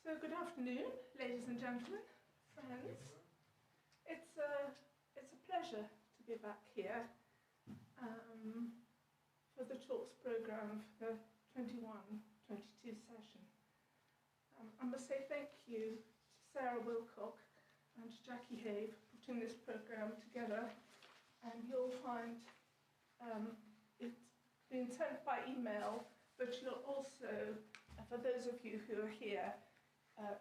So good afternoon, ladies and gentlemen, friends. It's a pleasure to be back here for the talks programme for the 21-22 session. I must say thank you to Sarah Wilcock and to Jackie Hay for putting this programme together, and you'll find it's been sent by email, but you'll also, for those of you who are here,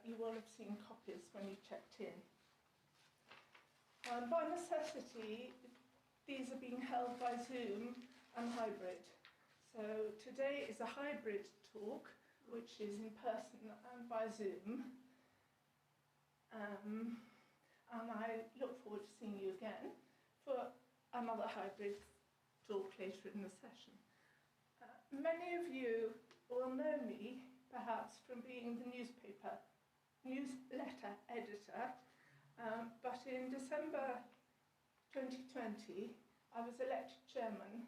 you will have seen copies when you checked in. By necessity, these are being held by Zoom and hybrid. So today is a hybrid talk, which is in person and by Zoom. And I look forward to seeing you again for another hybrid talk later in the session. Many of you will know me, perhaps, from being the newsletter editor, but in December 2020, I was elected chairman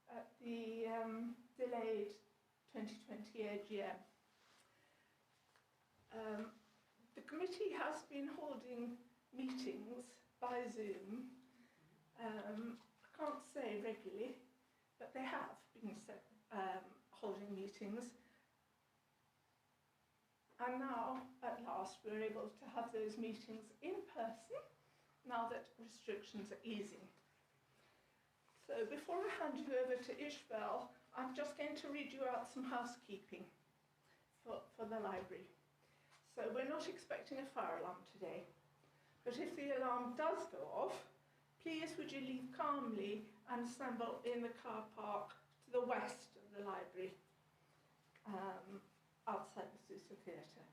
at the delayed 2020 AGM. The committee has been holding meetings by Zoom. I can't say regularly, but they have been holding meetings. And now, at last, we're able to have those meetings in person, now that restrictions are easing. So before I hand you over to Ishbel, I'm just going to read you out some housekeeping for the library. So we're not expecting a fire alarm today, but if the alarm does go off, please would you leave calmly and assemble in the car park to the west of the library, outside the Sousa Theatre.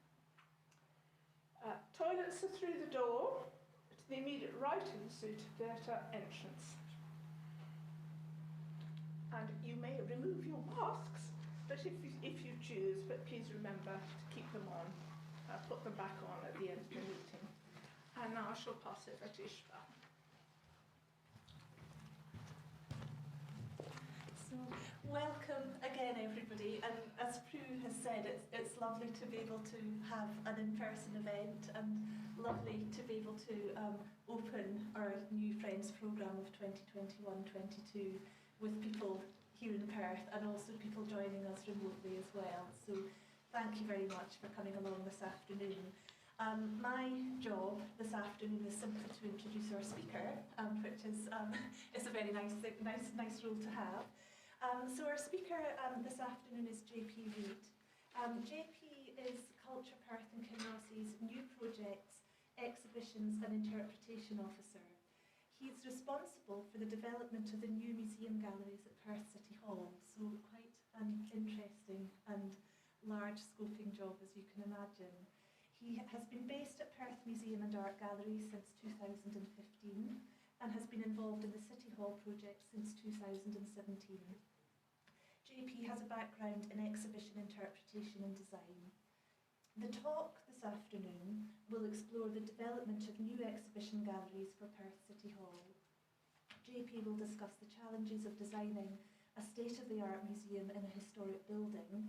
Toilets are through the door to the immediate right of the Sousa Theatre entrance. And you may remove your masks, but if you choose, but please remember to keep them on, put them back on at the end of the meeting. And now I shall pass over to Ishbel. So, welcome again, everybody. And as Prue has said, it's lovely to be able to have an in-person event, and lovely to be able to open our New Friends programme of 2021-22 with people here in Perth, and also people joining us remotely as well. So thank you very much for coming along this afternoon. My job this afternoon is simply to introduce our speaker, which is a very nice role to have. So our speaker this afternoon is JP Reid. JP is Culture Perth and Kinross's new projects, exhibitions and interpretation officer. He's responsible for the development of the new museum galleries at Perth City Hall, so quite an interesting and large scoping job, as you can imagine. He has been based at Perth Museum and Art Gallery since 2015 and has been involved in the City Hall project since 2017. JP has a background in exhibition interpretation and design. The talk this afternoon will explore the development of new exhibition galleries for Perth City Hall. JP will discuss the challenges of designing a state-of-the-art museum in a historic building,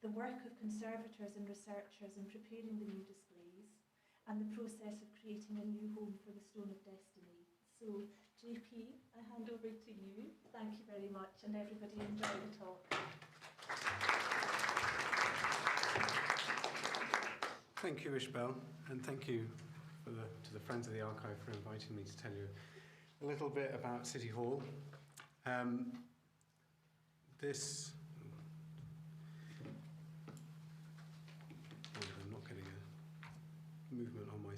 the work of conservators and researchers in preparing the new displays, and the process of creating a new home for the Stone of Destiny. So, JP, I hand over to you. Thank you very much, and everybody enjoy the talk. Thank you, Ishbel, and thank you to the Friends of the Archive for inviting me to tell you a little bit about City Hall. I'm not getting a movement on my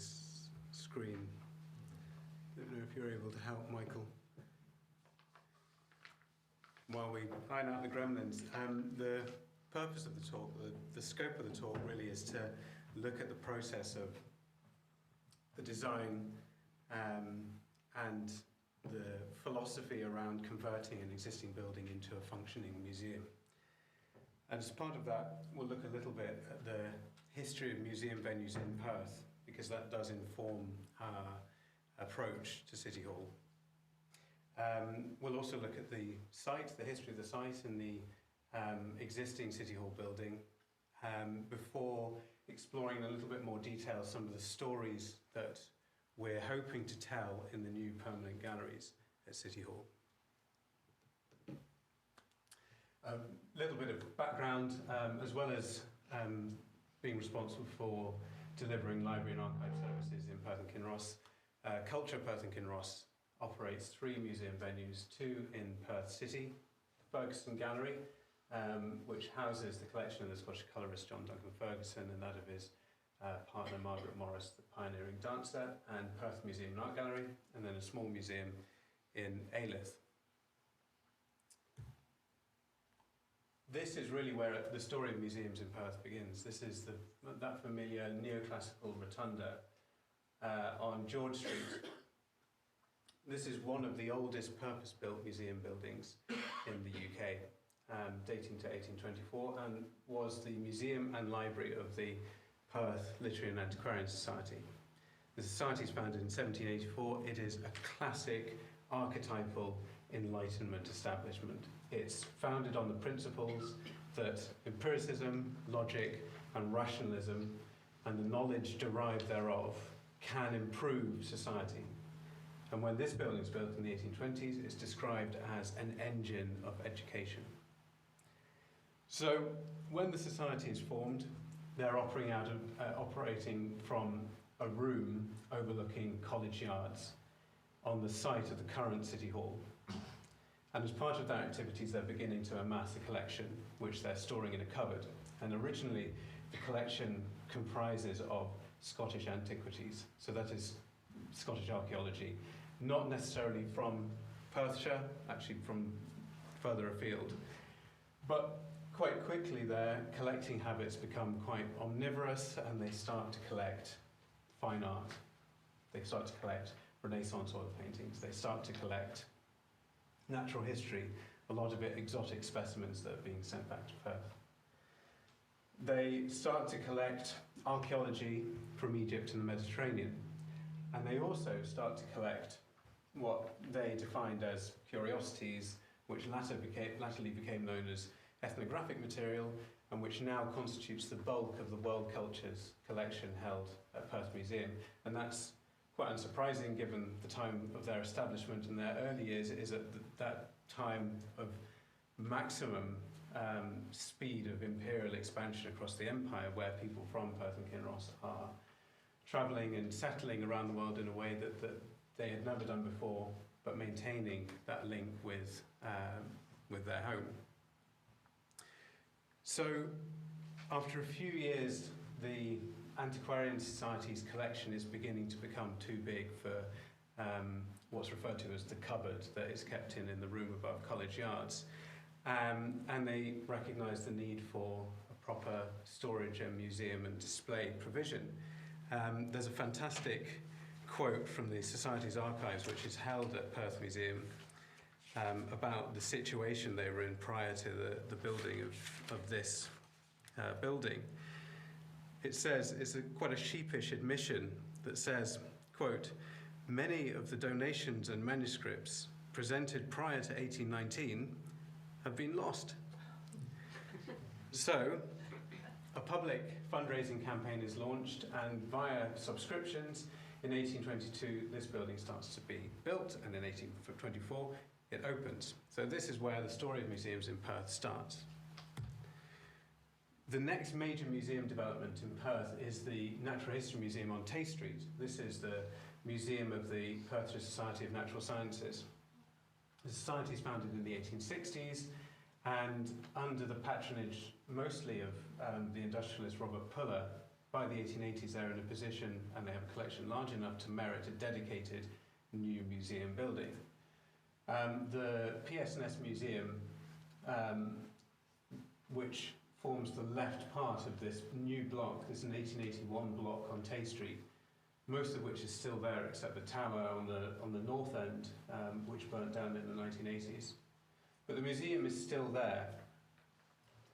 screen. I don't know if you're able to help, Michael. While we iron out the gremlins, the purpose of the talk, the scope of the talk really is to look at the process of the design and the philosophy around converting an existing building into a functioning museum. And as part of that, we'll look a little bit at the history of museum venues in Perth, because that does inform our approach to City Hall. We'll also look at the site, the history of the site and the existing City Hall building, before exploring in a little bit more detail some of the stories that we're hoping to tell in the new permanent galleries at City Hall. A little bit of background, as well as being responsible for delivering library and archive services in Perth and Kinross. Culture Perth and Kinross operates 3 museum venues, 2 in Perth City, Ferguson Gallery, which houses the collection of the Scottish colourist John Duncan Ferguson and that of his partner Margaret Morris, the pioneering dancer, and Perth Museum and Art Gallery, and then a small museum in Alyth. This is really where the story of museums in Perth begins. This is that familiar neoclassical rotunda on George Street. This is one of the oldest purpose-built museum buildings in the UK, dating to 1824, and was the museum and library of the Perth Literary and Antiquarian Society. The society is founded in 1784. It is a classic archetypal Enlightenment establishment. It's founded on the principles that empiricism, logic, and rationalism, and the knowledge derived thereof, can improve society. And when this building was built in the 1820s, it's described as an engine of education. So when the society is formed, they're operating from a room overlooking College Yards on the site of the current City Hall. And as part of their activities, they're beginning to amass a collection, which they're storing in a cupboard. And originally, the collection comprises of Scottish antiquities. So that is Scottish archaeology, not necessarily from Perthshire, actually from further afield. But quite quickly, their collecting habits become quite omnivorous, and they start to collect fine art. They start to collect Renaissance oil paintings. They start to collect natural history, a lot of it exotic specimens that are being sent back to Perth. They start to collect archaeology from Egypt and the Mediterranean, and they also start to collect what they defined as curiosities, which latterly became known as ethnographic material, and which now constitutes the bulk of the World Cultures collection held at Perth Museum. And that's quite unsurprising given the time of their establishment in their early years. It is at that time of maximum speed of imperial expansion across the empire, where people from Perth and Kinross are travelling and settling around the world in a way that they had never done before, but maintaining that link with their home. So after a few years, the Antiquarian Society's collection is beginning to become too big for what's referred to as the cupboard that is kept in the room above College Yards. And they recognise the need for a proper storage and museum and display provision. There's a fantastic quote from the Society's archives, which is held at Perth Museum, about the situation they were in prior to the building of this building. It says, it's quite a sheepish admission that says, quote, "Many of the donations and manuscripts presented prior to 1819 have been lost." So, a public fundraising campaign is launched, and via subscriptions, in 1822, this building starts to be built, and in 1824, it opens. So this is where the story of museums in Perth starts. The next major museum development in Perth is the Natural History Museum on Tay Street. This is the museum of the Perthshire Society of Natural Sciences. The society is founded in the 1860s, and under the patronage mostly of the industrialist Robert Puller, by the 1880s they're in a position, and they have a collection large enough to merit a dedicated new museum building. The PS&S Museum, which forms the left part of this new block, this is an 1881 block on Tay Street, most of which is still there except the tower on the north end, which burnt down in the 1980s. But the museum is still there.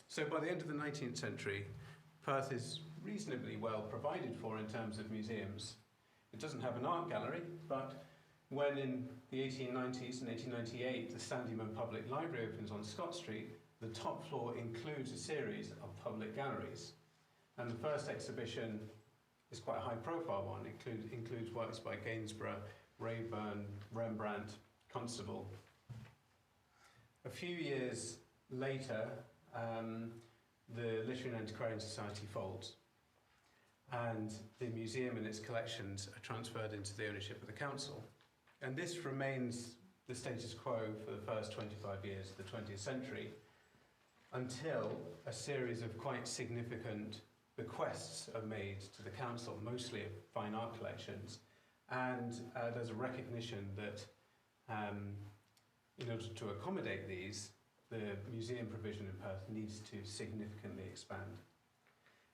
So by the end of the 19th century, Perth is reasonably well provided for in terms of museums. It doesn't have an art gallery, but when in the 1890s and 1898 the Sandyman Public Library opens on Scott Street, the top floor includes a series of public galleries. And the first exhibition is quite a high-profile one. It includes works by Gainsborough, Raeburn, Rembrandt, Constable. A few years later, the Literary and Antiquarian Society folds, and the museum and its collections are transferred into the ownership of the council. And this remains the status quo for the first 25 years of the 20th century, until a series of quite significant bequests are made to the council, mostly of fine art collections, and there's a recognition that in order to accommodate these, the museum provision in Perth needs to significantly expand.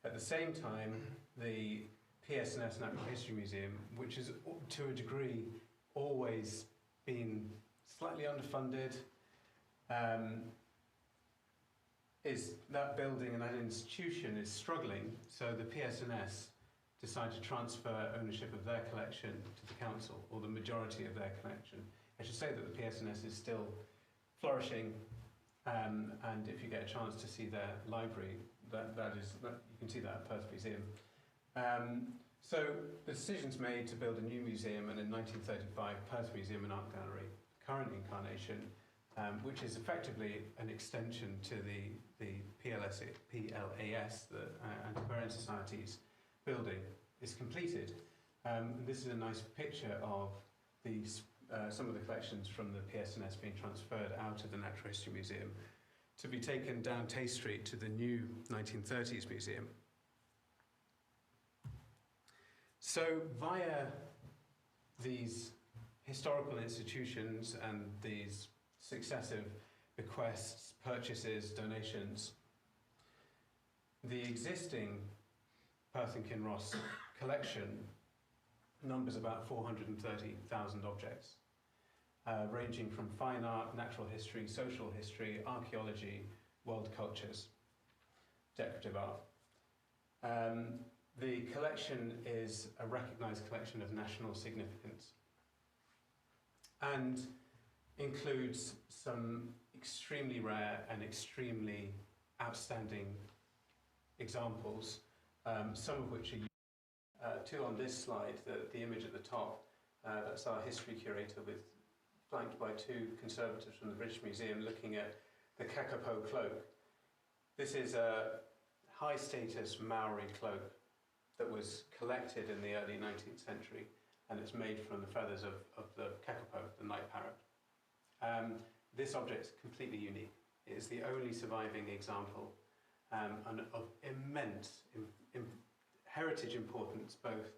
At the same time, the PSNS Natural History Museum, which is to a degree always been slightly underfunded, is that building and that institution is struggling, so the PSNS decided to transfer ownership of their collection to the council, or the majority of their collection. I should say that the PSNS is still flourishing, and if you get a chance to see their library, you can see that at Perth Museum. So the decision's made to build a new museum, and in 1935, Perth Museum and Art Gallery, current incarnation, which is effectively an extension to the PLAS, the Antiquarian Society's building, is completed. This is a nice picture of some of the collections from the PSNS being transferred out of the Natural History Museum to be taken down Tay Street to the new 1930s museum. So via these historical institutions and these successive bequests, purchases, donations, the existing Perth and Kinross collection numbers about 430,000 objects, ranging from fine art, natural history, social history, archaeology, world cultures, decorative art. The collection is a recognised collection of national significance and includes some extremely rare and extremely outstanding examples, some of which are two on this slide. The image at the top, that's our history curator, flanked by two conservators from the British Museum looking at the Kakapo Cloak. This is a high status Maori cloak that was collected in the early 19th century, and it's made from the feathers of the kakapo, the night parrot. This object is completely unique. It is the only surviving example and of immense heritage importance, both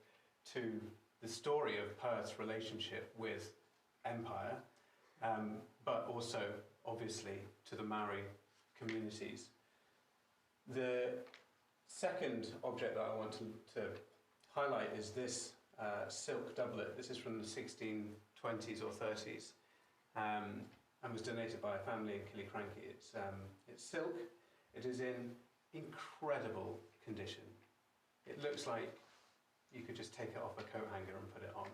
to the story of Perth's relationship with empire, but also, obviously, to the Maori communities. The second object that I want to highlight is this silk doublet. This is from the 1620s or 30s, and was donated by a family in Killiecrankie. It's silk. It is in incredible condition. It looks like you could just take it off a coat hanger and put it on.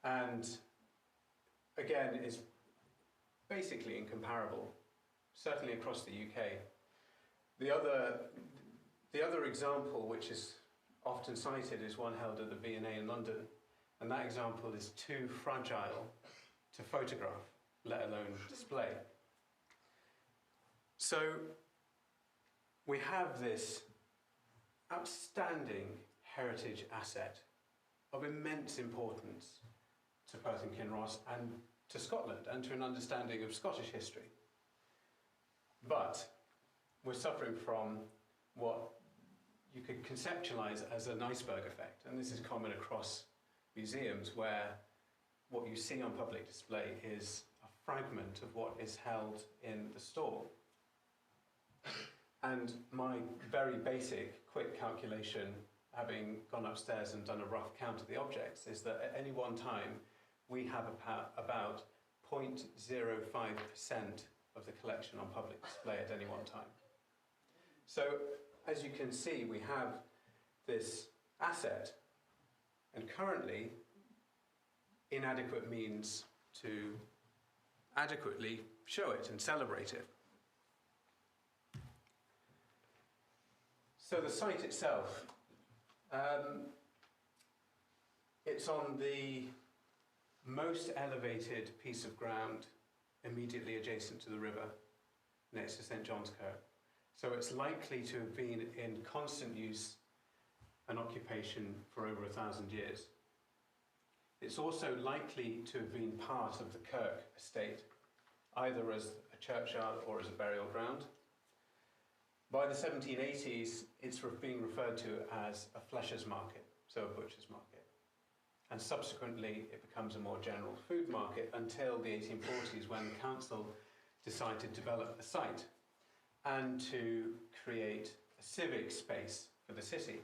And again, is basically incomparable, certainly across the UK. The other example, which is often cited, is one held at the V&A in London, and that example is too fragile to photograph, let alone display. So we have this outstanding heritage asset of immense importance to Perth and Kinross and to Scotland and to an understanding of Scottish history. But we're suffering from what you could conceptualize as an iceberg effect, and this is common across museums, where what you see on public display is a fragment of what is held in the store. And my very basic, quick calculation, having gone upstairs and done a rough count of the objects, is that at any one time we have about 0.05% of the collection on public display at any one time. So, as you can see, we have this asset, and currently inadequate means to adequately show it and celebrate it. So the site itself, it's on the most elevated piece of ground immediately adjacent to the river, next to St John's Kirk. So it's likely to have been in constant use and occupation for over 1,000 years. It's also likely to have been part of the Kirk estate, either as a churchyard or as a burial ground. By the 1780s, it's being referred to as a flesher's market, so a butcher's market. And subsequently, it becomes a more general food market until the 1840s, when the council decided to develop the site and to create a civic space for the city.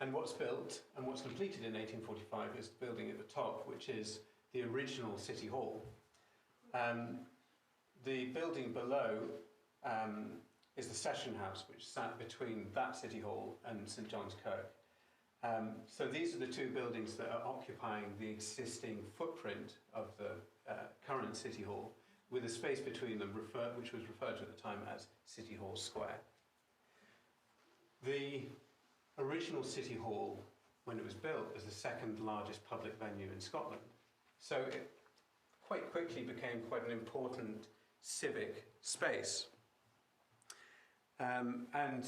And what's built and what's completed in 1845 is the building at the top, which is the original City Hall. The building below is the Session House, which sat between that City Hall and St John's Kirk. So these are the two buildings that are occupying the existing footprint of the current City Hall, with a space between them which was referred to at the time as City Hall Square. The original City Hall, when it was built, was the second largest public venue in Scotland. So it quite quickly became quite an important civic space, and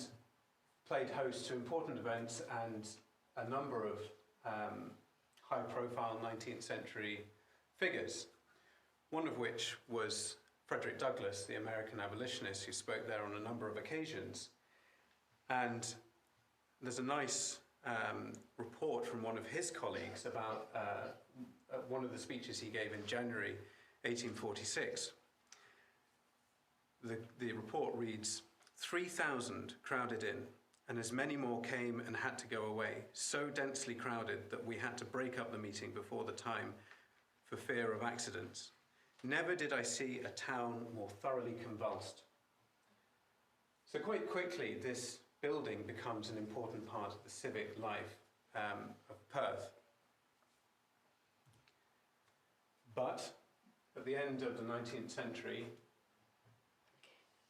played host to important events and a number of high-profile 19th century figures, one of which was Frederick Douglass, the American abolitionist, who spoke there on a number of occasions. And there's a nice report from one of his colleagues about one of the speeches he gave in January 1846. The report reads, 3,000 crowded in, and as many more came and had to go away, so densely crowded that we had to break up the meeting before the time for fear of accidents. Never did I see a town more thoroughly convulsed. So quite quickly, this building becomes an important part of the civic life of Perth. But at the end of the 19th century,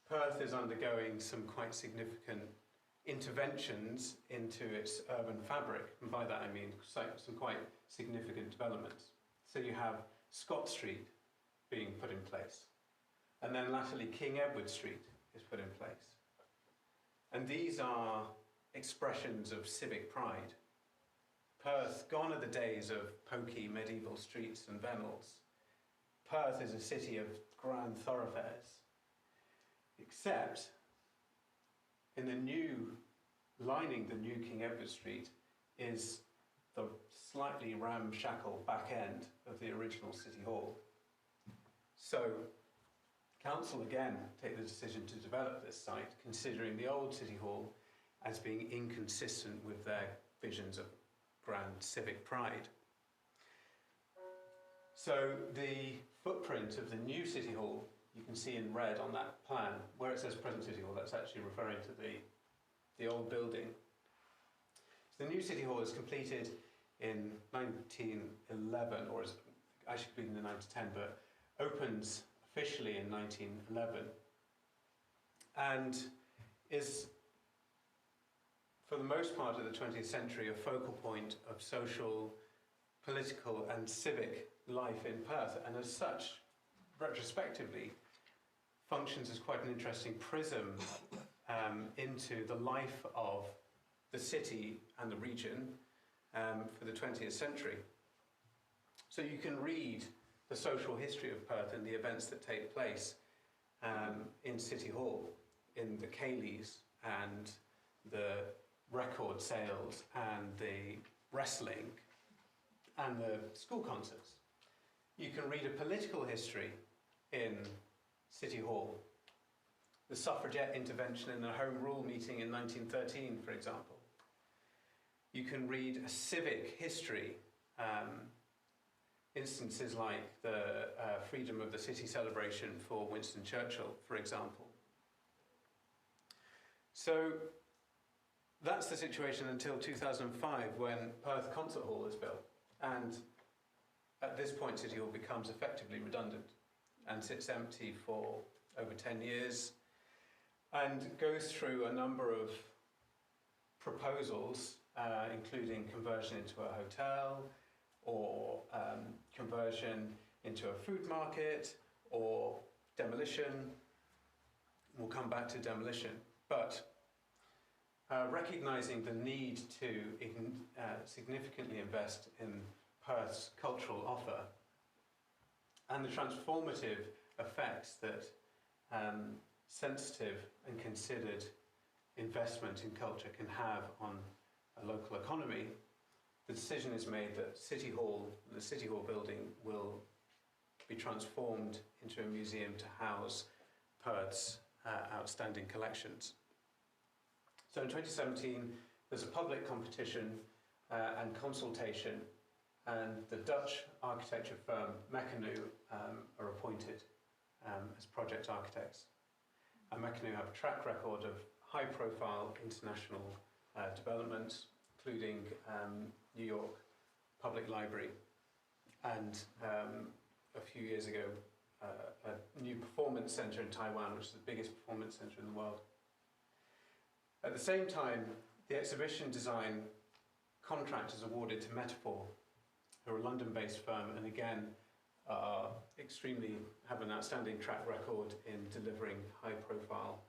Perth is undergoing some quite significant interventions into its urban fabric, and by that I mean some quite significant developments. So you have Scott Street being put in place, and then latterly King Edward Street is put in place. And these are expressions of civic pride. Perth, gone are the days of poky medieval streets and vennels. Perth is a city of grand thoroughfares, except in the new, lining the new King Edward Street is the slightly ramshackle back end of the original City Hall. So council again take the decision to develop this site, considering the old City Hall as being inconsistent with their visions of grand civic pride. So the footprint of the new City Hall, you can see in red on that plan, where it says present City Hall, that's actually referring to the old building. So the new City Hall is completed in 1911, or is actually completed in 1910, but opens officially in 1911, and is, for the most part of the 20th century, a focal point of social, political and civic life in Perth, and as such, retrospectively, functions as quite an interesting prism into the life of the city and the region for the 20th century. So you can read the social history of Perth and the events that take place in City Hall, in the ceilidhs and the record sales and the wrestling and the school concerts. You can read a political history in City Hall, the suffragette intervention in the Home Rule meeting in 1913, for example. You can read a civic history, instances like the Freedom of the City celebration for Winston Churchill, for example. So that's the situation until 2005, when Perth Concert Hall is built. And at this point, City Hall becomes effectively redundant and sits empty for over 10 years. and goes through a number of proposals, including conversion into a hotel, or conversion into a food market, or demolition. We'll come back to demolition. But recognising the need to significantly invest in Perth's cultural offer and the transformative effects that sensitive and considered investment in culture can have on a local economy, the decision is made that the City Hall building will be transformed into a museum to house Perth's outstanding collections. So in 2017, there's a public competition and consultation, and the Dutch architecture firm Mecanoo are appointed as project architects. And Mecanoo have a track record of high-profile international developments, including New York Public Library, and a few years ago, a new performance centre in Taiwan, which is the biggest performance centre in the world. At the same time, the exhibition design contract is awarded to Metaphor, who are a London-based firm, and again, have an outstanding track record in delivering high-profile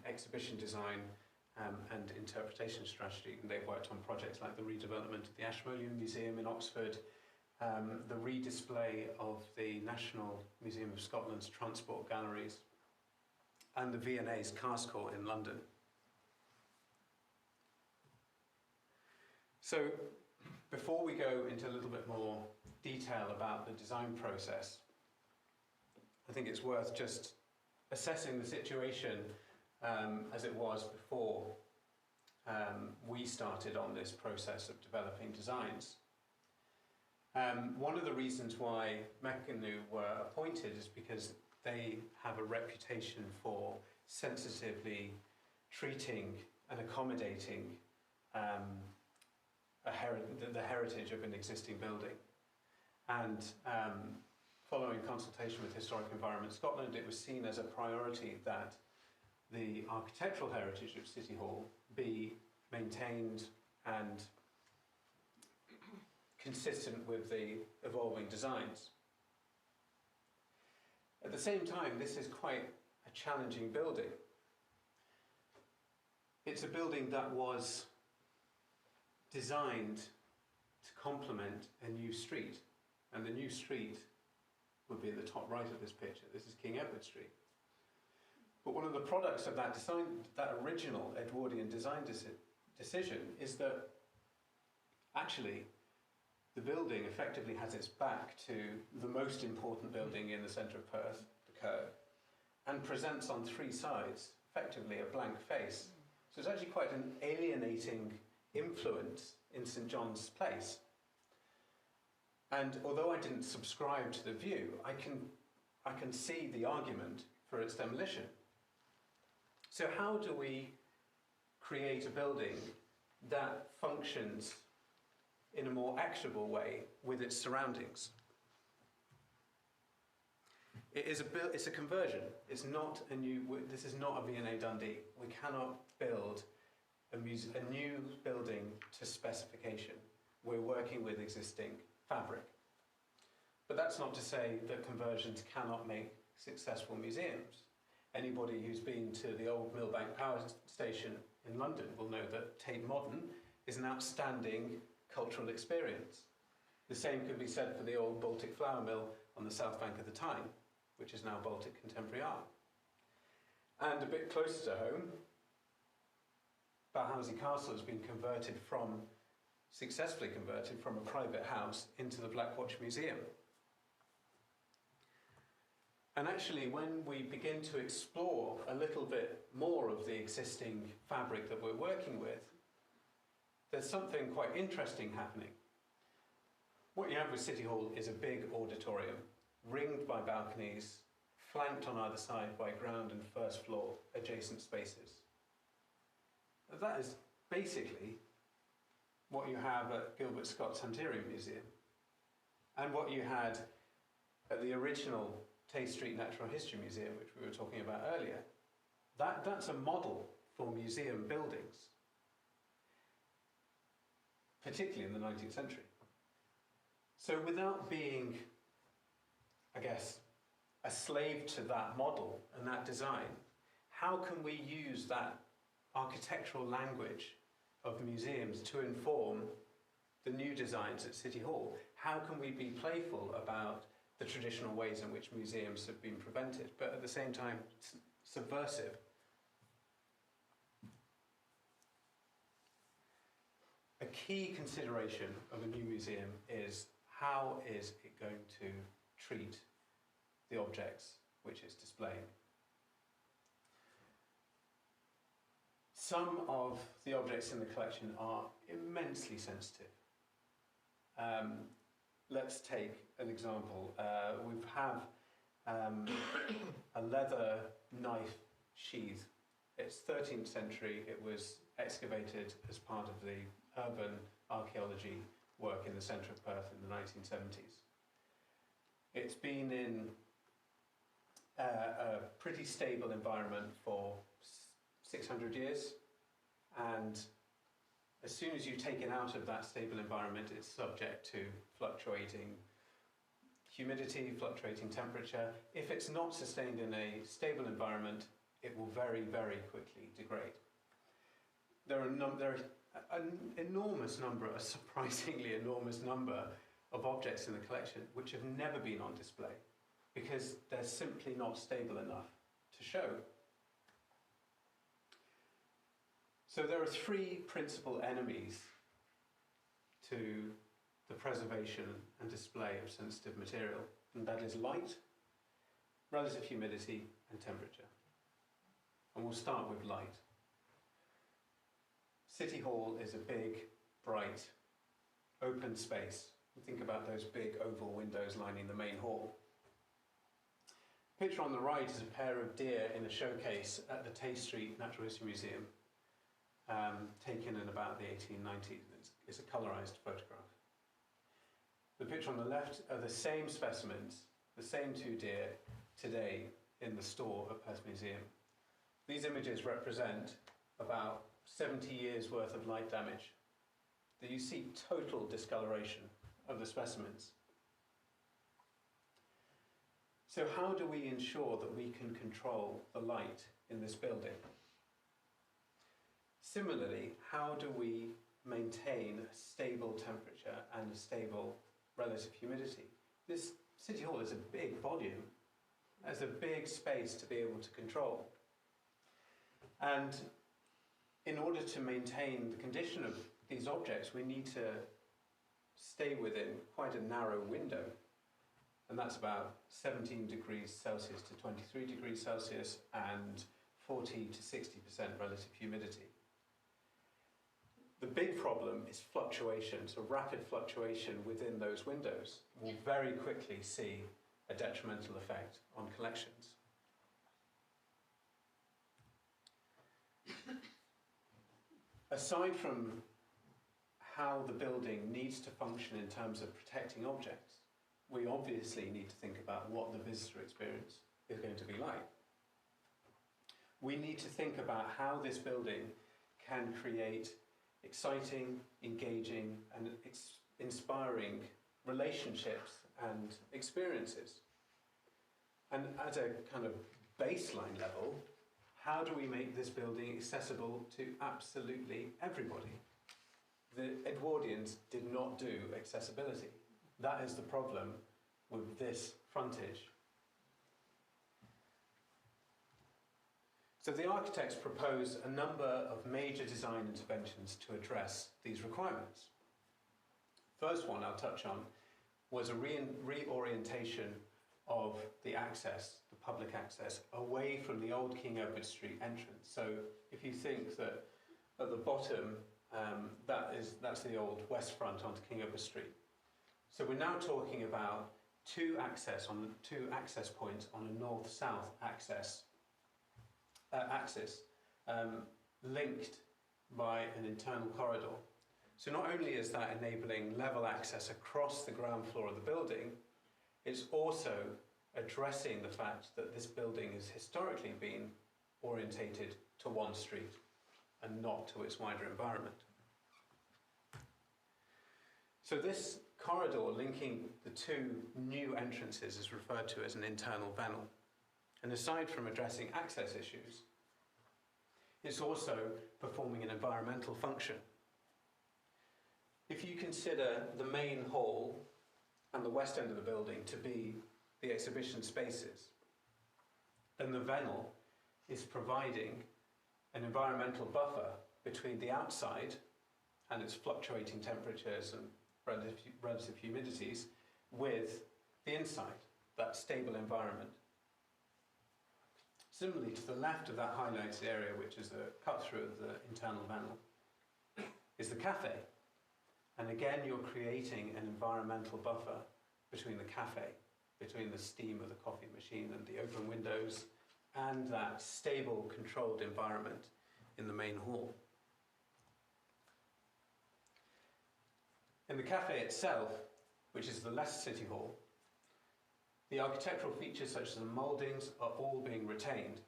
exhibition design and interpretation strategy. And they've worked on projects like the redevelopment of the Ashmolean Museum in Oxford, the redisplay of the National Museum of Scotland's transport galleries, and the V&A's Cast Court in London. So, before we go into a little bit more detail about the design process, I think it's worth just assessing the situation as it was before we started on this process of developing designs. One of the reasons why Mecanoo were appointed is because they have a reputation for sensitively treating and accommodating the heritage of an existing building. And following consultation with Historic Environment Scotland, it was seen as a priority that the architectural heritage of City Hall be maintained and consistent with the evolving designs. At the same time, this is quite a challenging building. It's a building that was designed to complement a new street, and the new street would be at the top right of this picture. This is King Edward Street. But one of the products of that design, that original Edwardian design decision, is that actually the building effectively has its back to the most important building in the centre of Perth, the Curve, and presents on three sides effectively a blank face. So it's actually quite an alienating influence in St John's Place. And although I didn't subscribe to the view, I can see the argument for its demolition. So how do we create a building that functions in a more equitable way with its surroundings? It's a conversion. It's not a new. This is not a V&A Dundee. We cannot build a new building to specification. We're working with existing fabric. But that's not to say that conversions cannot make successful museums. Anybody who's been to the old Millbank Power Station in London will know that Tate Modern is an outstanding cultural experience. The same could be said for the old Baltic Flour Mill on the south bank of the Tyne, which is now Baltic Contemporary Art. And a bit closer to home, Balhousie Castle has been successfully converted from a private house into the Black Watch Museum. And actually, when we begin to explore a little bit more of the existing fabric that we're working with, there's something quite interesting happening. What you have with City Hall is a big auditorium, ringed by balconies, flanked on either side by ground and first floor adjacent spaces. That is basically what you have at Gilbert Scott's Hunterian Museum, and what you had at the original Tay Street Natural History Museum, which we were talking about earlier. That's a model for museum buildings, particularly in the 19th century. So without being, I guess, a slave to that model and that design, how can we use that architectural language of museums to inform the new designs at City Hall? How can we be playful about the traditional ways in which museums have been prevented, but at the same time subversive? A key consideration of a new museum is how is it going to treat the objects which it's displaying. Some of the objects in the collection are immensely sensitive. Let's take an example. We have a leather knife sheath. It's 13th century. It was excavated as part of the urban archaeology work in the centre of Perth in the 1970s. It's been in a pretty stable environment for 600 years, and as soon as you take it out of that stable environment, it's subject to fluctuating humidity, fluctuating temperature. If it's not sustained in a stable environment, it will very, very quickly degrade. There are an enormous number, a surprisingly enormous number of objects in the collection which have never been on display because they're simply not stable enough to show. So there are three principal enemies to the preservation and display of sensitive material, and that is light, relative humidity, and temperature. And we'll start with light. City Hall is a big, bright, open space. Think about those big oval windows lining the main hall. The picture on the right is a pair of deer in a showcase at the Tay Street Natural History Museum, taken in about the 1890s. It's a colorized photograph. The picture on the left are the same specimens, the same two deer, today in the store at Perth Museum. These images represent about 70 years worth of light damage. You see total discoloration of the specimens. So how do we ensure that we can control the light in this building? Similarly, how do we maintain a stable temperature and a stable relative humidity? This City Hall is a big volume. There's a big space to be able to control. And in order to maintain the condition of these objects, we need to stay within quite a narrow window. And that's about 17 degrees Celsius to 23 degrees Celsius and 40 to 60% relative humidity. The big problem is fluctuation, so rapid fluctuation within those windows will very quickly see a detrimental effect on collections. Aside from how the building needs to function in terms of protecting objects, we obviously need to think about what the visitor experience is going to be like. We need to think about how this building can create exciting, engaging, and inspiring relationships and experiences. And at a kind of baseline level, how do we make this building accessible to absolutely everybody? The Edwardians did not do accessibility. That is the problem with this frontage. So the architects propose a number of major design interventions to address these requirements. First one I'll touch on was a reorientation of the access, the public access, away from the old King Edward Street entrance. So if you think that at the bottom, that's the old west front onto King Edward Street. So we're now talking about two access points on a north-south axis, linked by an internal corridor. So not only is that enabling level access across the ground floor of the building, it's also addressing the fact that this building has historically been orientated to one street and not to its wider environment. So this corridor linking the two new entrances is referred to as an internal venel. And aside from addressing access issues, it's also performing an environmental function. If you consider the main hall and the west end of the building to be the exhibition spaces, then the venel is providing an environmental buffer between the outside and its fluctuating temperatures and relative humidities with the inside, that stable environment. Similarly, to the left of that highlighted area, which is a cut through of the internal venel, is the cafe. And again, you're creating an environmental buffer between the cafe, between the steam of the coffee machine and the open windows, and that stable, controlled environment in the main hall. In the cafe itself, which is the Leicester City Hall, the architectural features such as the mouldings are all being retained.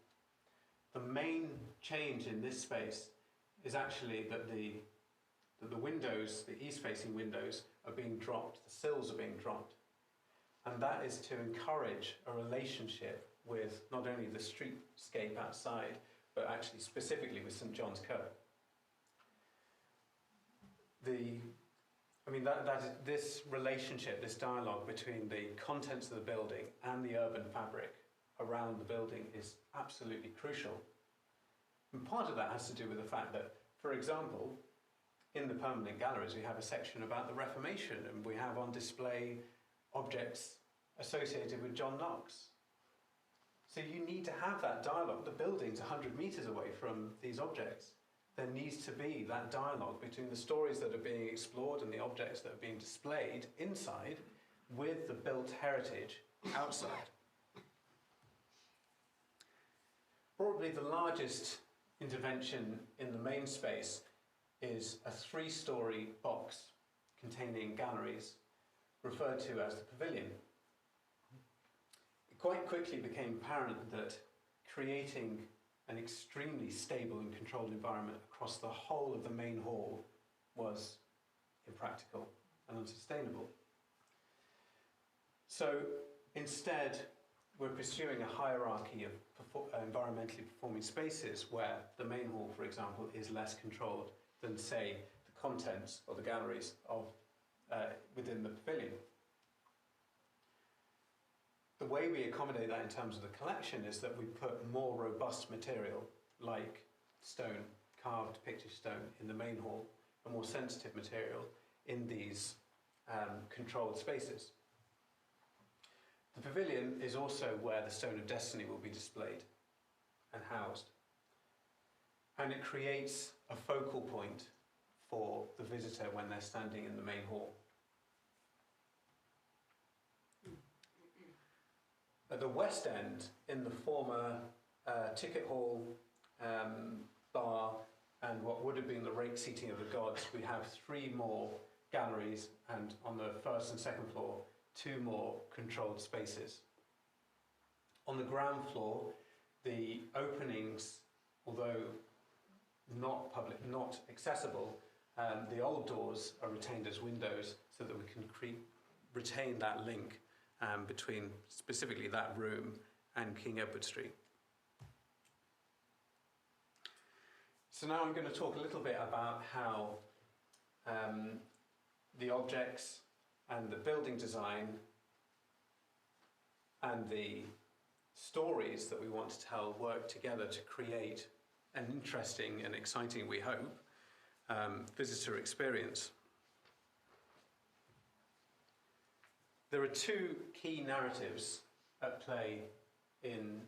The main change in this space is actually that the windows, the east-facing windows, are being dropped, the sills are being dropped. And that is to encourage a relationship with not only the streetscape outside, but actually specifically with St John's Kirk. This relationship, this dialogue between the contents of the building and the urban fabric around the building is absolutely crucial. And part of that has to do with the fact that, for example, in the permanent galleries we have a section about the Reformation, and we have on display objects associated with John Knox. So you need to have that dialogue. The building's 100 metres away from these objects. There needs to be that dialogue between the stories that are being explored and the objects that are being displayed inside with the built heritage outside. Probably the largest intervention in the main space is a 3-storey box containing galleries referred to as the pavilion. It quite quickly became apparent that creating an extremely stable and controlled environment across the whole of the main hall was impractical and unsustainable. So instead, we're pursuing a hierarchy of environmentally performing spaces where the main hall, for example, is less controlled than, say, the contents or the galleries of within the pavilion. The way we accommodate that in terms of the collection is that we put more robust material, like stone, carved picture stone, in the main hall, and more sensitive material in these controlled spaces. The pavilion is also where the Stone of Destiny will be displayed and housed. And it creates a focal point for the visitor when they're standing in the main hall. At the west end, in the former ticket hall, bar, and what would have been the rake seating of the gods, we have 3 more galleries, and on the first and second floor, 2 more controlled spaces. On the ground floor, the openings, although not public, not accessible, the old doors are retained as windows so that we can retain that link between specifically that room and King Edward Street. So now I'm going to talk a little bit about how the objects and the building design and the stories that we want to tell work together to create an interesting and exciting, we hope, visitor experience. There are 2 key narratives at play in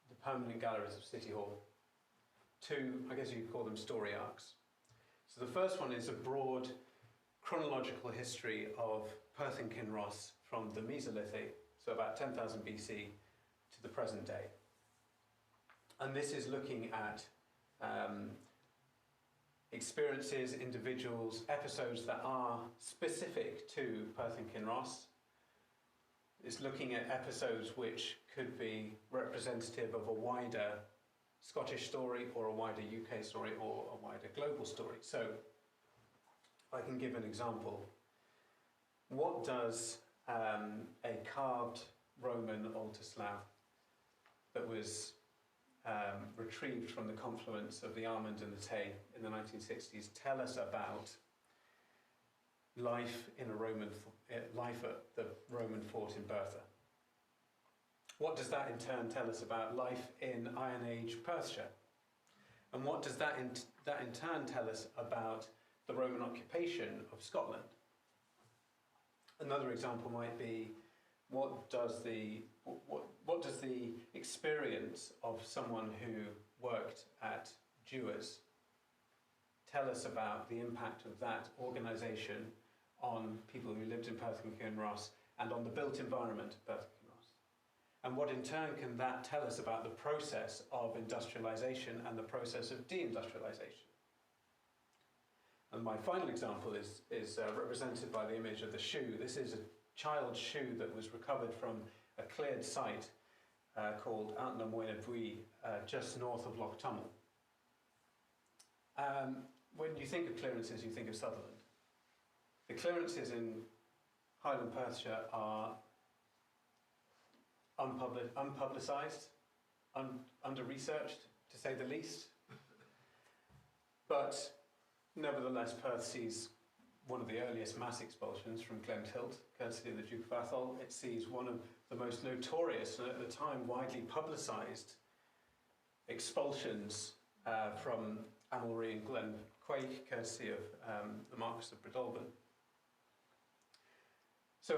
the permanent galleries of City Hall. 2, I guess you could call them story arcs. So the first one is a broad chronological history of Perth and Kinross from the Mesolithic, so about 10,000 BC, to the present day. And this is looking at experiences, individuals, episodes that are specific to Perth and Kinross. It's looking at episodes which could be representative of a wider Scottish story or a wider UK story or a wider global story. So I can give an example. What does a carved Roman altar slab that was retrieved from the confluence of the Armand and the Tay in the 1960s tell us about life in life at the Roman fort in Bertha? What does that in turn tell us about life in Iron Age Perthshire? And what does that in turn tell us about the Roman occupation of Scotland? Another example might be, what does the experience of someone who worked at Dewars tell us about the impact of that organisation on people who lived in Perth and Kinross and on the built environment of Perth and Kinross? And what in turn can that tell us about the process of industrialisation and the process of deindustrialisation? And my final example is represented by the image of the shoe. This is a child's shoe that was recovered from a cleared site called Outnamoynabuie, just north of Loch Tummel. When you think of clearances, you think of Sutherland. The clearances in Highland Perthshire are unpublicised, under-researched, to say the least. But nevertheless, Perth sees one of the earliest mass expulsions from Glentilt, courtesy of the Duke of Athol. It sees one of the most notorious, and at the time widely publicised, expulsions from Amelry and Glenquake, courtesy of the Marquess of Breadalbane. So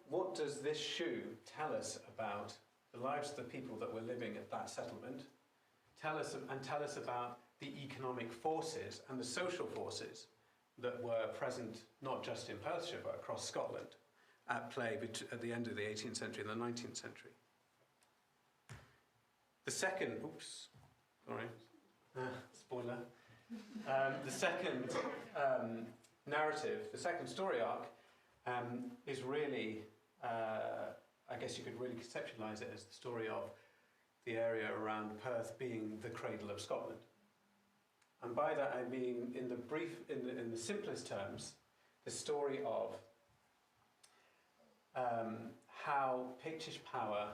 what does this shoe tell us about the lives of the people that were living at that settlement? Tell us about the economic forces and the social forces that were present not just in Perthshire but across Scotland at play at the end of the 18th century and the 19th century. The second, spoiler. The second narrative, the second story arc, is really, I guess you could really conceptualise it as the story of the area around Perth being the cradle of Scotland. And by that I mean, in the simplest terms, the story of how Pictish power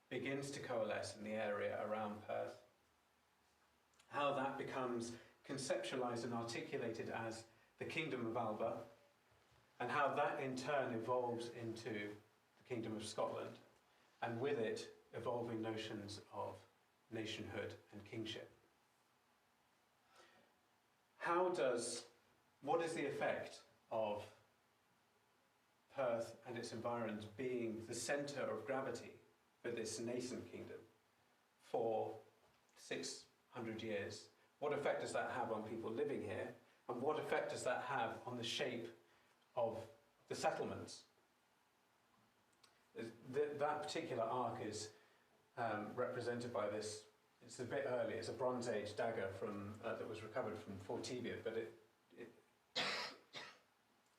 begins to coalesce in the area around Perth, how that becomes conceptualised and articulated as the Kingdom of Alba, and how that in turn evolves into the Kingdom of Scotland, and with it evolving notions of nationhood and kingship. What is the effect of Perth and its environs being the centre of gravity for this nascent kingdom for 600 years? What effect does that have on people living here? And what effect does that have on the shape of the settlements? That particular arc is represented by this. It's a bit early. It's a Bronze Age dagger that was recovered from Fortevia, but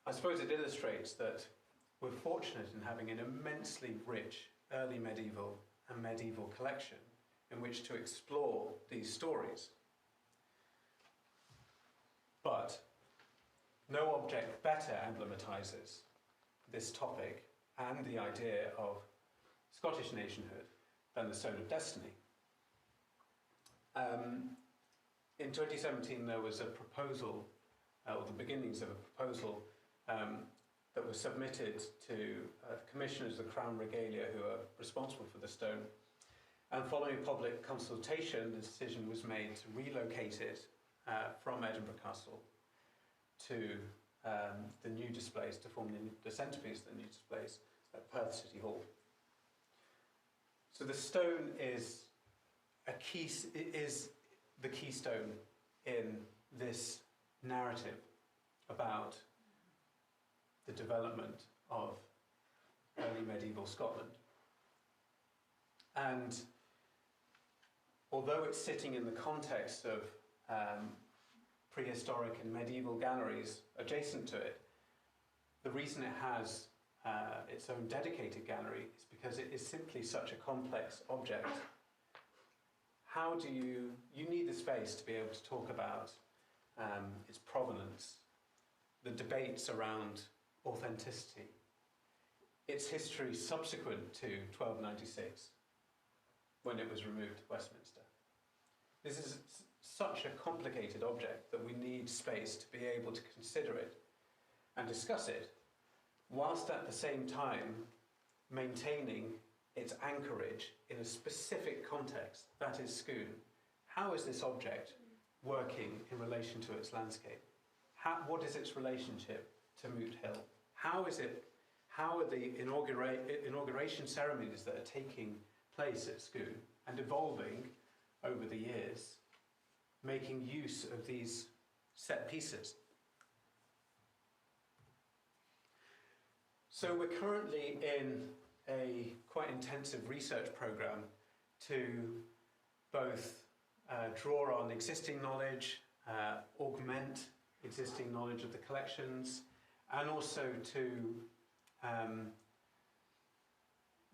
I suppose it illustrates that we're fortunate in having an immensely rich early medieval and medieval collection in which to explore these stories. But no object better emblematizes this topic and the idea of Scottish nationhood than the Stone of Destiny. In 2017 there was a proposal, or the beginnings of a proposal, that was submitted to the commissioners of the Crown Regalia who are responsible for the stone. And following public consultation, the decision was made to relocate it from Edinburgh Castle to the new displays, to form the centrepiece of the new displays at Perth City Hall. So the stone is the keystone in this narrative about the development of early medieval Scotland. And although it's sitting in the context of prehistoric and medieval galleries adjacent to it, the reason it has its own dedicated gallery is because it is simply such a complex object, how do you need the space to be able to talk about its provenance, the debates around authenticity, its history subsequent to 1296, when it was removed to Westminster. This is such a complicated object that we need space to be able to consider it and discuss it, whilst at the same time maintaining its anchorage in a specific context, that is Scone. How is this object working in relation to its landscape? What is its relationship to Moot Hill? How are the inauguration ceremonies that are taking place at Scone and evolving over the years, making use of these set pieces? So we're currently in a quite intensive research program to both draw on existing knowledge, augment existing knowledge of the collections, and also to,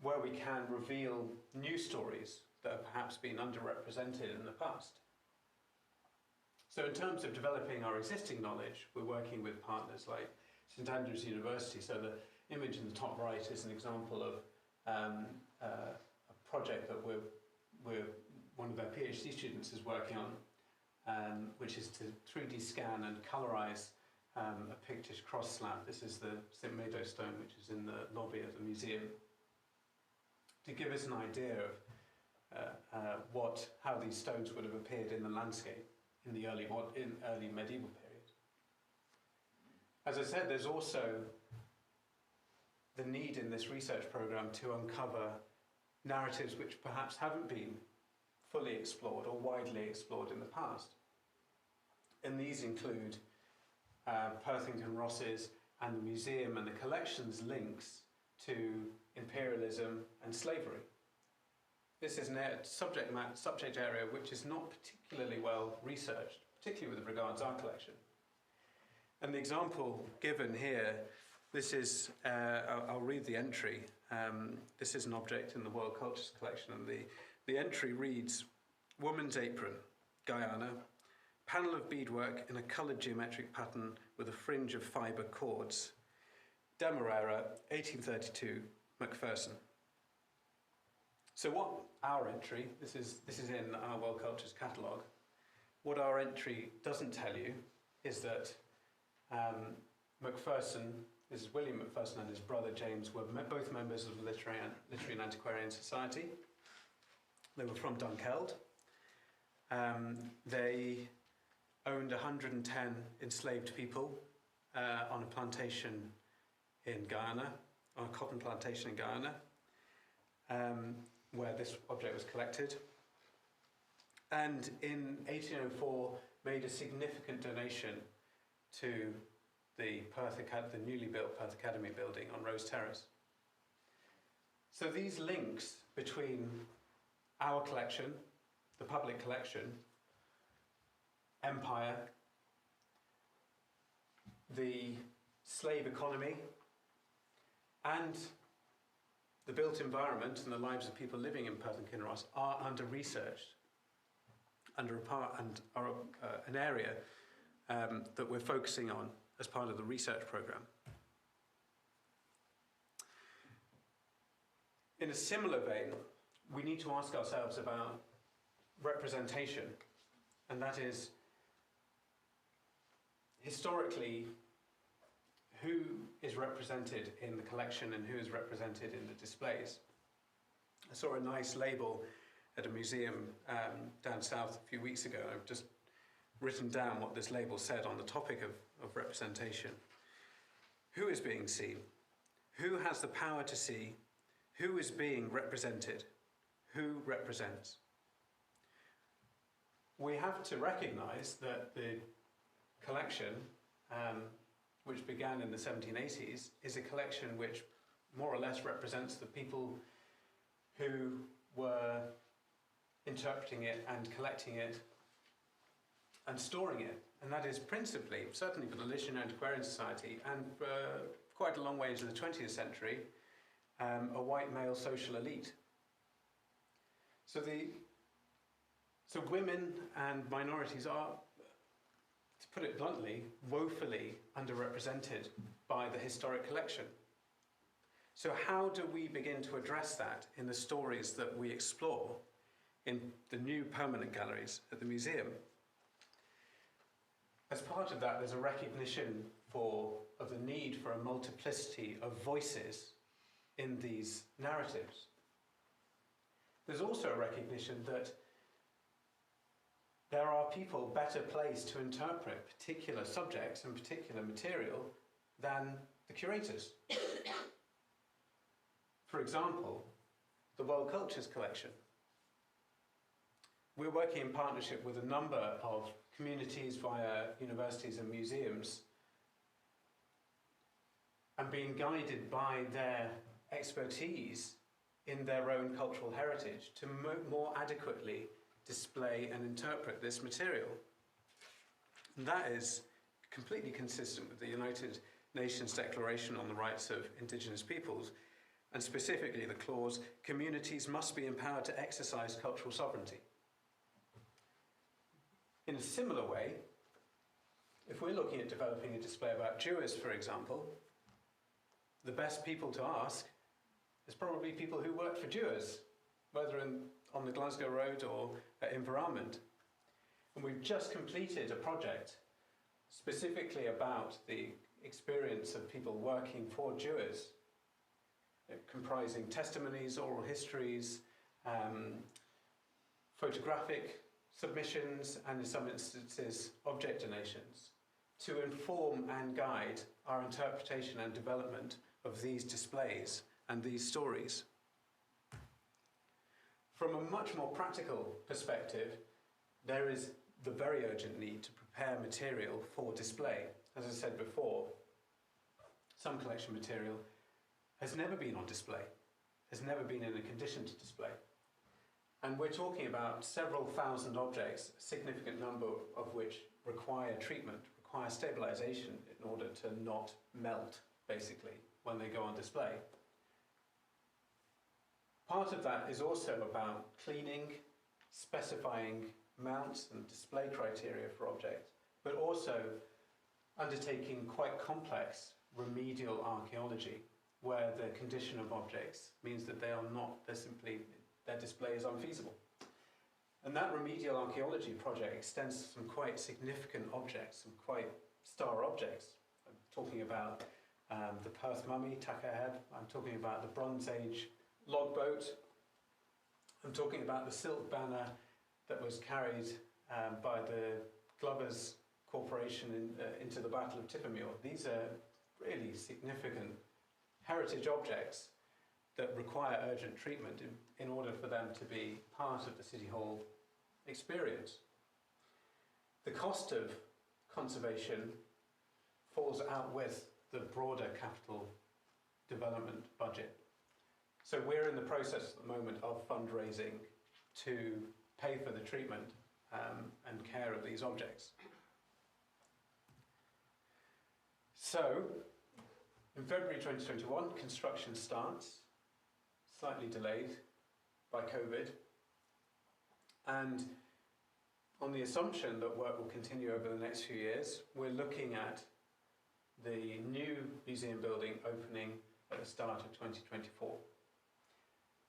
where we can, reveal new stories that have perhaps been underrepresented in the past. So in terms of developing our existing knowledge, we're working with partners like St Andrews University. So the image in the top right is an example of a project that one of their PhD students is working on, which is to 3D scan and colorise a Pictish cross slab. This is the St Mado stone, which is in the lobby of the museum, to give us an idea of how these stones would have appeared in the landscape in the early medieval period. As I said, there's also the need in this research program to uncover narratives which perhaps haven't been fully explored or widely explored in the past. And these include Perth and Kinross's and the museum and the collection's links to imperialism and slavery. This is a subject area which is not particularly well researched, particularly with regards to our collection. And the example given here, this is, I'll read the entry. This is an object in the World Cultures Collection, and the entry reads, "Woman's apron, Guyana, panel of beadwork in a coloured geometric pattern with a fringe of fibre cords. Demerara, 1832, Macpherson." So what our entry, this is in our World Cultures catalogue, what our entry doesn't tell you is that Macpherson, this is William Macpherson, and his brother James were both members of the Literary and Antiquarian Society. They were from Dunkeld. They owned 110 enslaved people on a plantation in Guyana, on a cotton plantation in Guyana, where this object was collected. And in 1804 made a significant donation to the newly built Perth Academy building on Rose Terrace. So these links between our collection, the public collection, empire, the slave economy, and the built environment and the lives of people living in Perth and Kinross are under-researched, and are an area that we're focusing on as part of the research program. In a similar vein, we need to ask ourselves about representation, and that is, historically, who is represented in the collection and who is represented in the displays. I saw a nice label at a museum down south a few weeks ago. I've just written down what this label said on the topic of representation. Who is being seen? Who has the power to see? Who is being represented? Who represents? We have to recognise that the collection, which began in the 1780s, is a collection which more or less represents the people who were interpreting it and collecting it and storing it. And that is principally, certainly for the Literary and Antiquarian Society, and for quite a long way into the 20th century, a white male social elite. So So women and minorities are, to put it bluntly, woefully underrepresented by the historic collection. So how do we begin to address that in the stories that we explore in the new permanent galleries at the museum? As part of that, there's a recognition of the need for a multiplicity of voices in these narratives. There's also a recognition that there are people better placed to interpret particular subjects and particular material than the curators. For example, the World Cultures Collection. We're working in partnership with a number of communities via universities and museums and being guided by their expertise in their own cultural heritage to more adequately display and interpret this material. And that is completely consistent with the United Nations Declaration on the Rights of Indigenous Peoples, and specifically the clause, communities must be empowered to exercise cultural sovereignty. In a similar way, if we're looking at developing a display about Jewess, for example, the best people to ask is probably people who work for Jewess, whether on the Glasgow Road or at Environment. And we've just completed a project specifically about the experience of people working for Jewess, comprising testimonies, oral histories, photographic submissions, and in some instances, object donations, to inform and guide our interpretation and development of these displays and these stories. From a much more practical perspective, there is the very urgent need to prepare material for display. As I said before, some collection material has never been on display, has never been in a condition to display. And we're talking about several thousand objects, a significant number of which require treatment, require stabilization in order to not melt, basically, when they go on display. Part of that is also about cleaning, specifying mounts and display criteria for objects, but also undertaking quite complex remedial archaeology, where the condition of objects means that they are not, their display is unfeasible. And that remedial archaeology project extends to some quite significant objects, some quite star objects. I'm talking about the Perth mummy, Takaheb. I'm talking about the Bronze Age logboat. I'm talking about the silk banner that was carried by the Glovers Corporation into the Battle of Tippermuir. These are really significant heritage objects that require urgent treatment in order for them to be part of the City Hall experience. The cost of conservation falls out with the broader capital development budget. So we're in the process at the moment of fundraising to pay for the treatment and care of these objects. So, in February 2021, construction starts, slightly delayed by COVID, and on the assumption that work will continue over the next few years, we're looking at the new museum building opening at the start of 2024.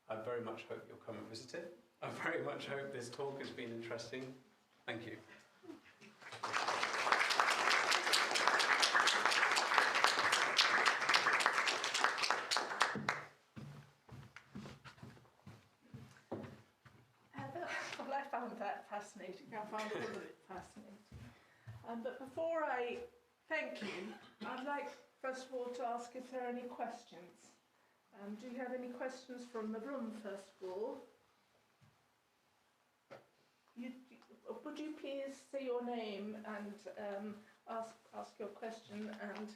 I very much hope you'll come and visit it. I very much hope this talk has been interesting. Thank you. Well, I found that fascinating. I found all of it fascinating. But before I thank you, I'd like, first of all, to ask if there are any questions. Do you have any questions from the room, first of all? Would you please say your name and ask your question, and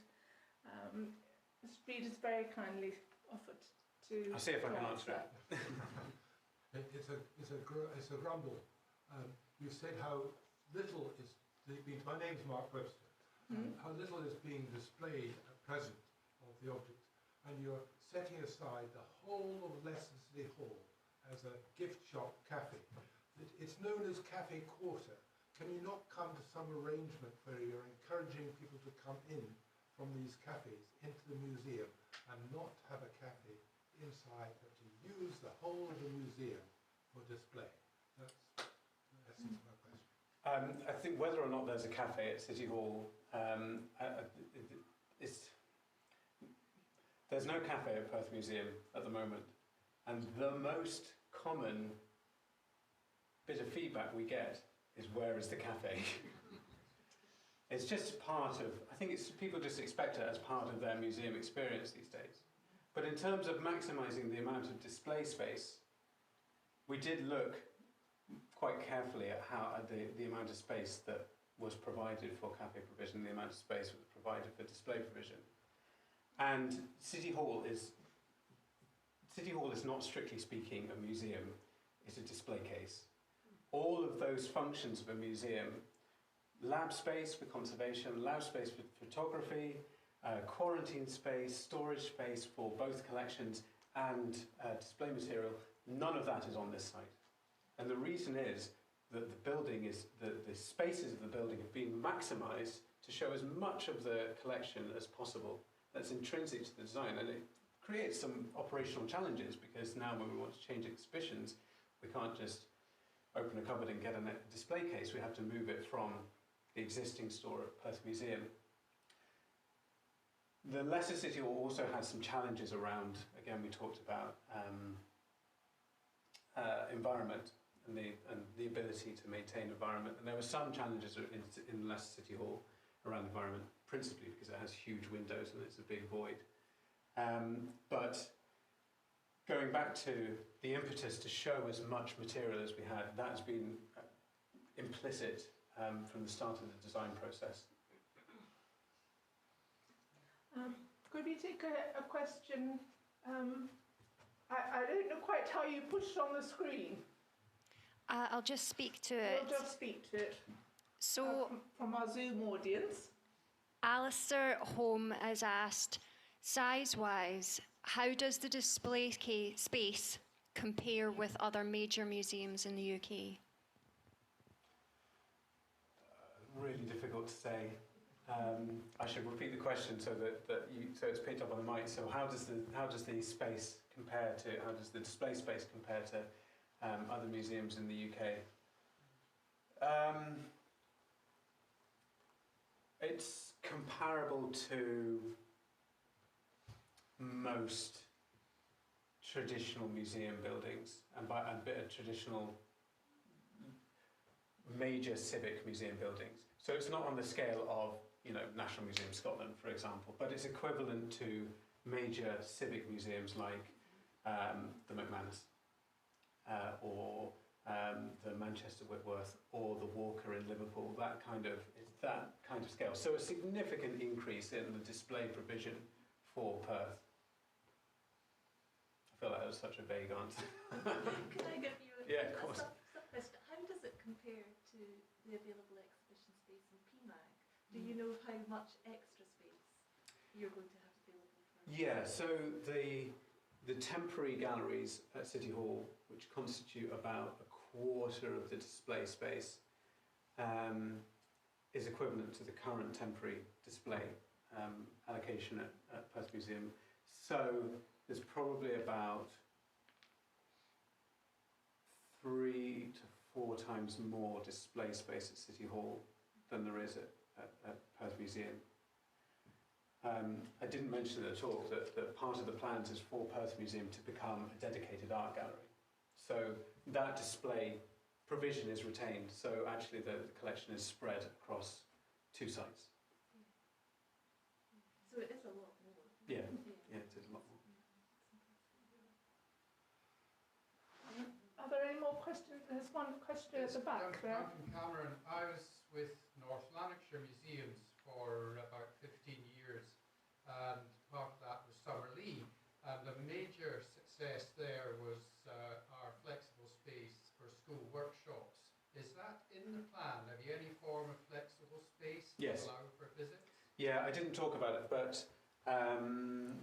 Mr. Reed has very kindly offered to I'll see if I can answer it. It's a grumble. You said how little is being, my name's Mark Webster, how little is being displayed at present of the objects, and you're setting aside the whole of Lesson City Hall as a gift shop cafe. It's known as Cafe Quarter. Can you not come to some arrangement where you're encouraging people to come in from these cafes into the museum and not have a cafe inside, but to use the whole of the museum for display? That's the essence of my question. I think whether or not there's a cafe at City Hall, there's no cafe at Perth Museum at the moment, and the most common bit of feedback we get is, where is the cafe? It's just part of, I think people just expect it as part of their museum experience these days. But in terms of maximising the amount of display space, we did look quite carefully at how the amount of space that was provided for cafe provision, the amount of space that was provided for display provision. And City Hall is not, strictly speaking, a museum, it's a display case. All of those functions of a museum, lab space for conservation, lab space for photography, quarantine space, storage space for both collections and display material, none of that is on this site. And the reason is that the spaces of the building have been maximised to show as much of the collection as possible. That's intrinsic to the design, and it creates some operational challenges, because now when we want to change exhibitions, we can't just open a cupboard and get a display case. We have to move it from the existing store at Perth Museum. The Leicester City Hall also has some challenges around, again, we talked about environment and the ability to maintain environment. And there were some challenges in Leicester City Hall around environment, principally because it has huge windows and it's a big void. But going back to the impetus to show as much material as we had, that has been implicit from the start of the design process. Could we take a question? I don't know quite how you pushed on the screen. I'll just speak to it. We'll just speak to it. So, from our Zoom audience. Alistair Home has asked, size-wise, how does the display space compare with other major museums in the UK? Really difficult to say. I should repeat the question so so it's picked up on the mic. So how does the space compare to, how does the display space compare to other museums in the UK? It's comparable to most traditional museum buildings and traditional major civic museum buildings. So it's not on the scale of, National Museum Scotland, for example, but it's equivalent to major civic museums like the McManus or the Manchester Whitworth or the Walker in Liverpool. That kind of scale. So a significant increase in the display provision for Perth. I feel like that was such a vague answer. Could I give you Yeah, of course. a question? How does it compare to the available exhibition space in PMAG? Do you know how much extra space you're going to have available for? Yeah, so the temporary galleries at City Hall, which constitute about a quarter of the display space, is equivalent to the current temporary display allocation at Perth Museum. So there's probably about 3 to 4 times more display space at City Hall than there is at Perth Museum. I didn't mention at all that part of the plans is for Perth Museum to become a dedicated art gallery. So that display provision is retained, so actually the collection is spread across 2 sites. So it is a lot more. Yeah, it is a lot more. Are there any more questions? There's one question at the back there. I'm from Cameron. I was with North Lanarkshire Museums for about 15 years, and part of that was Summerlee. And a major success there was our flexible space for school workshops. Is that in the plan? Have you any form of flexible space to Yes. allow for visits? Yeah, I didn't talk about it, but and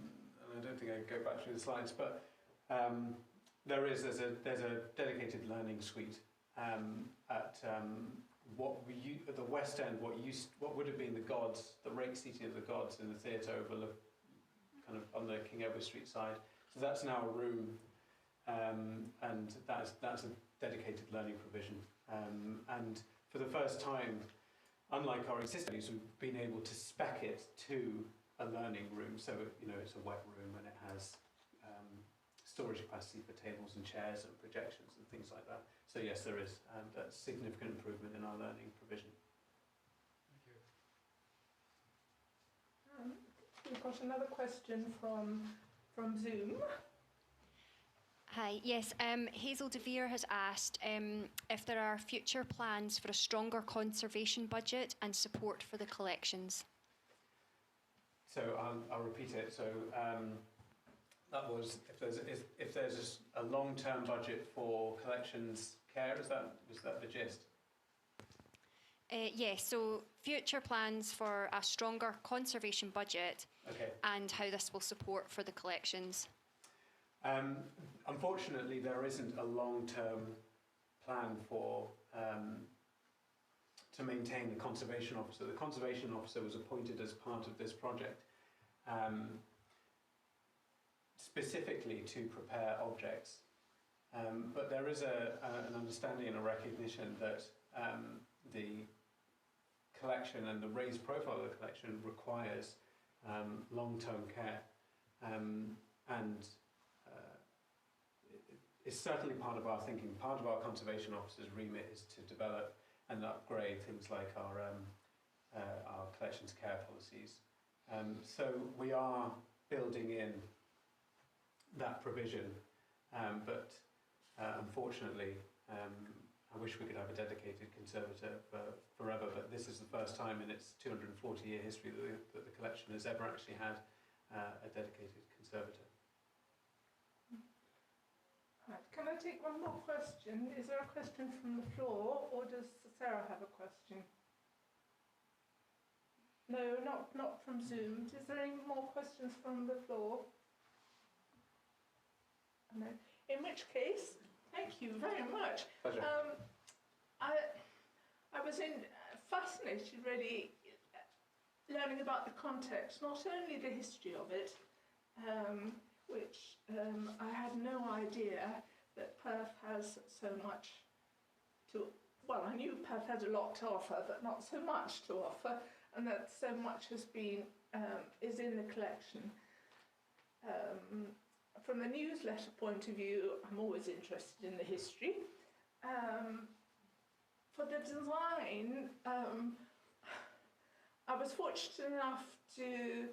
I don't think I go back through the slides, but there's a dedicated learning suite at at the West End, what would have been the gods, the rake seating of the gods in the theatre overlook, kind of on the King Edward Street side. So that's now a room, and that's a dedicated learning provision. And for the first time, unlike our existing venues, we've been able to spec it to a learning room. So it's a wet room, and it has storage capacity for tables and chairs and projections and things like that. So yes, there is a significant improvement in our learning provision. Thank you. We've got another question from Zoom. Hi, yes, Hazel DeVere has asked if there are future plans for a stronger conservation budget and support for the collections. So I'll repeat it. So that was if there's a long-term budget for collections care. Was that the gist? Yes, so future plans for a stronger conservation budget, okay, and how this will support for the collections. Unfortunately, there isn't a long-term plan for to maintain the conservation officer. The conservation officer was appointed as part of this project, specifically to prepare objects. But there is an understanding and a recognition that the collection and the raised profile of the collection requires long-term care, and it's certainly part of our thinking. Part of our conservation officer's remit is to develop and upgrade things like our collections care policies. So we are building in that provision, but unfortunately, I wish we could have a dedicated conservator forever, but this is the first time in its 240-year history that the collection has ever actually had a dedicated conservator. Right. Can I take one more question? Is there a question from the floor, or does Sarah have a question? No, not from Zoom. Is there any more questions from the floor? No. In which case, thank you very much. Pleasure. I was fascinated, really, learning about the context, not only the history of it, which I had no idea that Perth has so much to. Well, I knew Perth had a lot to offer, but not so much to offer, and that so much has been is in the collection. From the newsletter point of view, I'm always interested in the history. For the design, I was fortunate enough to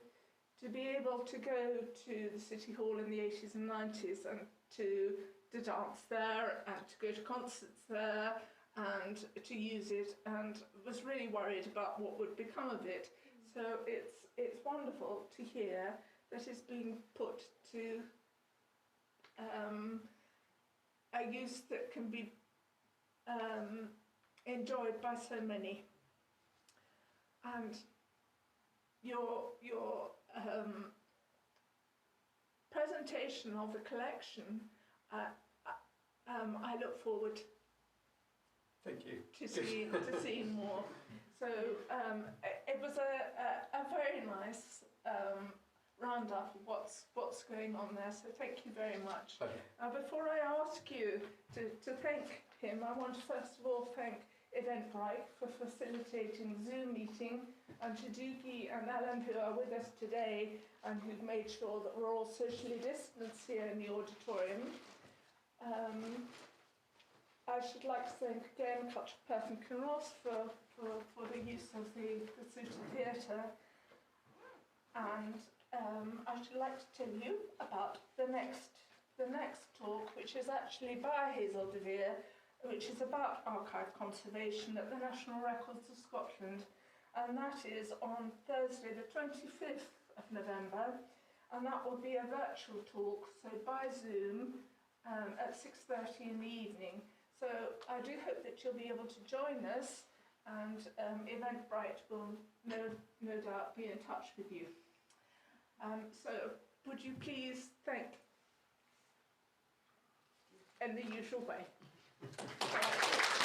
be able to go to the City Hall in the 80s and 90s and to dance there and to go to concerts there and to use it, and was really worried about what would become of it. So it's wonderful to hear that it's being put to a use that can be enjoyed by so many. And your presentation of the collection, I look forward Thank you. to seeing more. So it was a very nice roundup of what's going on there. So thank you very much. Before I ask you to thank him, I want to first of all thank Eventbrite for facilitating Zoom meeting, and to Doogie and Alan, who are with us today and who've made sure that we're all socially distanced here in the auditorium. I should like to thank again Perth and Kinross for the use of the Rotunda Theatre, and I should like to tell you about the next talk, which is actually by Hazel DeVere, which is about archive conservation at the National Records of Scotland, and that is on Thursday the 25th of November, and that will be a virtual talk, so by Zoom at 6:30 in the evening. So I do hope that you'll be able to join us, and Eventbrite will no doubt be in touch with you. So would you please thank in the usual way? Right.